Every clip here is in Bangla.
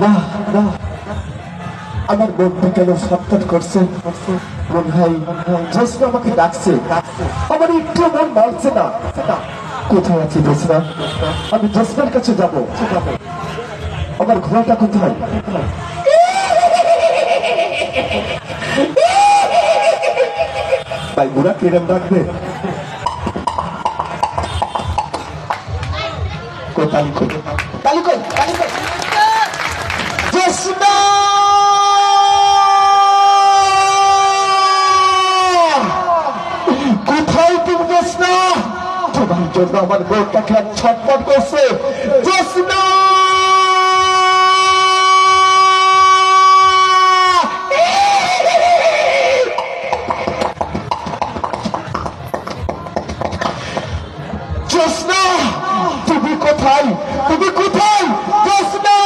না না, আমার মনটা কেন ছটফট করছে। মনে হয় জোসনা আমাকে ডাকছে, আমার একটু মন মানছে না। কোথায় আছে জোসনা? আমি জোসনার কাছে যাবো। আমার ঘোড়াটা কোথায়? ভাই বুড়া কিরম ডাকবে? কোথায় জোসনা, কোথায় তুমি জোসনা? তোমার জন্য আমার বউটা খেয়ে ছটফট করছে। জোসনা জোসনা, তুমি কোথায়? তুমি কোথায় জোসনা?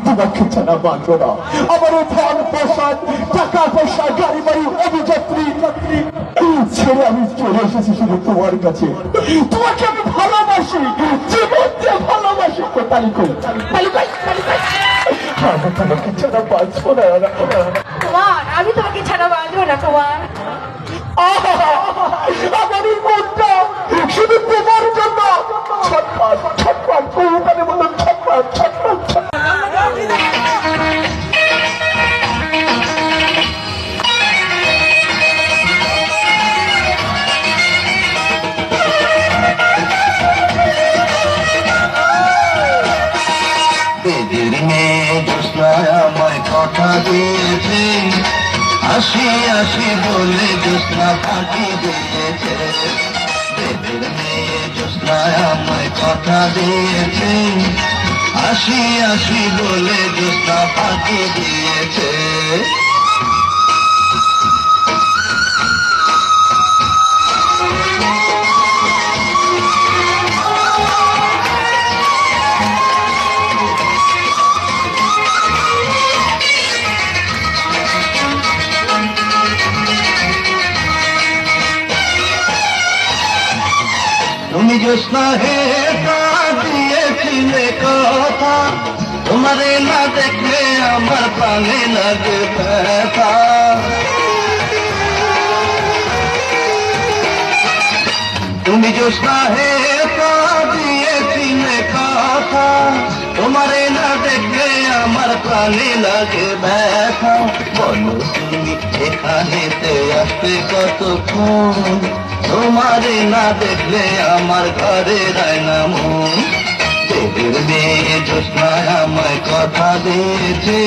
তোমাকে ছাড়া বাঁচবো না। আমার ধন পোশাক, টাকা পয়সা, গাড়ি বাড়ি, অভিযাত্রী ছেড়ে আমি চলে এসেছি শুধু তোমার কাছে। তোমাকে আমি ভালোবাসি, জীবন দিয়ে ভালোবাসি। তোমাকে ছাড়া বাঁচবো না। আমি তোমাকে ছাড়া বাঁচবো না কুমার। আমার এই মনটা শুধু তোমার জন্য ছটফট ছটফট কৌকারের মতো ছটফট ছটফট ছটফট। আমায় কথা দিয়েছে, আসি আসি বলে জ্যোৎস্না ফাঁকি দিয়েছে। দেবের মেয়ে জ্যোৎস্না আমায় কথা দিয়েছে, আসি আসি বলে জ্যোৎস্না ফাঁকি দিয়েছে। তুমি জ্যোৎস্না হে দিয়েছিলে কথা, তোমারে না দেখলে আমার প্রাণে লাগে ব্যথা। তুমি জ্যোৎস্না হে দিয়েছিলে কথা, তোমারে না দেখলে আমার প্রাণে লাগে ব্যথা। বলো তুমি এখানেতে আসতে কতক্ষণ, তোমারে না দেখলে আমার ঘরে রায় না মন। দেবের মেয়ে জ্যোৎস্না আমায় কথা দিয়েছে,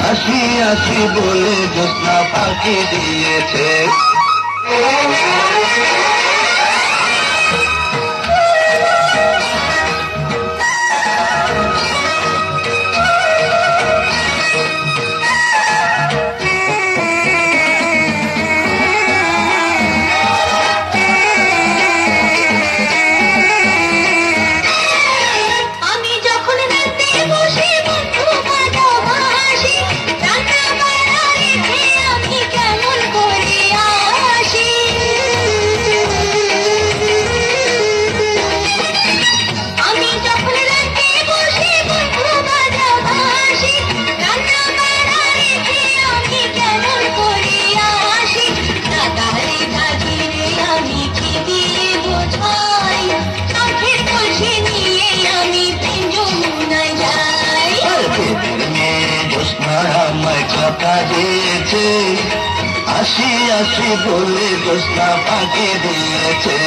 আসি আসি বলে জ্যোৎস্না ফাঁকি দিয়েছে। আমায় কথা দিয়েছে, আসি আসি বলে জ্যোৎস্না ফাঁকি দিয়েছে।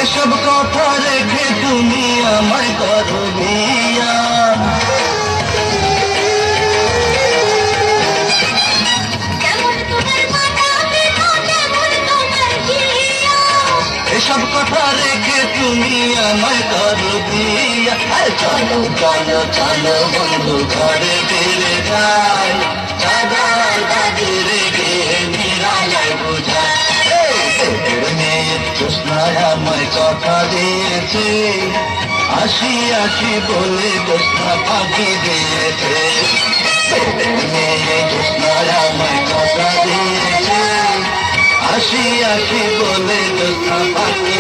এসব কথা রেখে তুমি আমায় করো বিয়া, এসব কথা রেখে তুমি আমায় করো দিয়া। আরে চলো চলো চলো বন্ধু ঘরে ফিরে যাই, চাঁদার দাদি রেখে নিরালায় বুঝায়। মেয়ে জোৎস্নায় আমায় কথা দিয়েছে, আসি আসি বলে জোৎস্না ফাঁকি দিয়েছে। মেয়ে জোৎস্নায় আমায় কথা দিয়েছে, আসি আসি বলে জোৎস্না ফাঁকি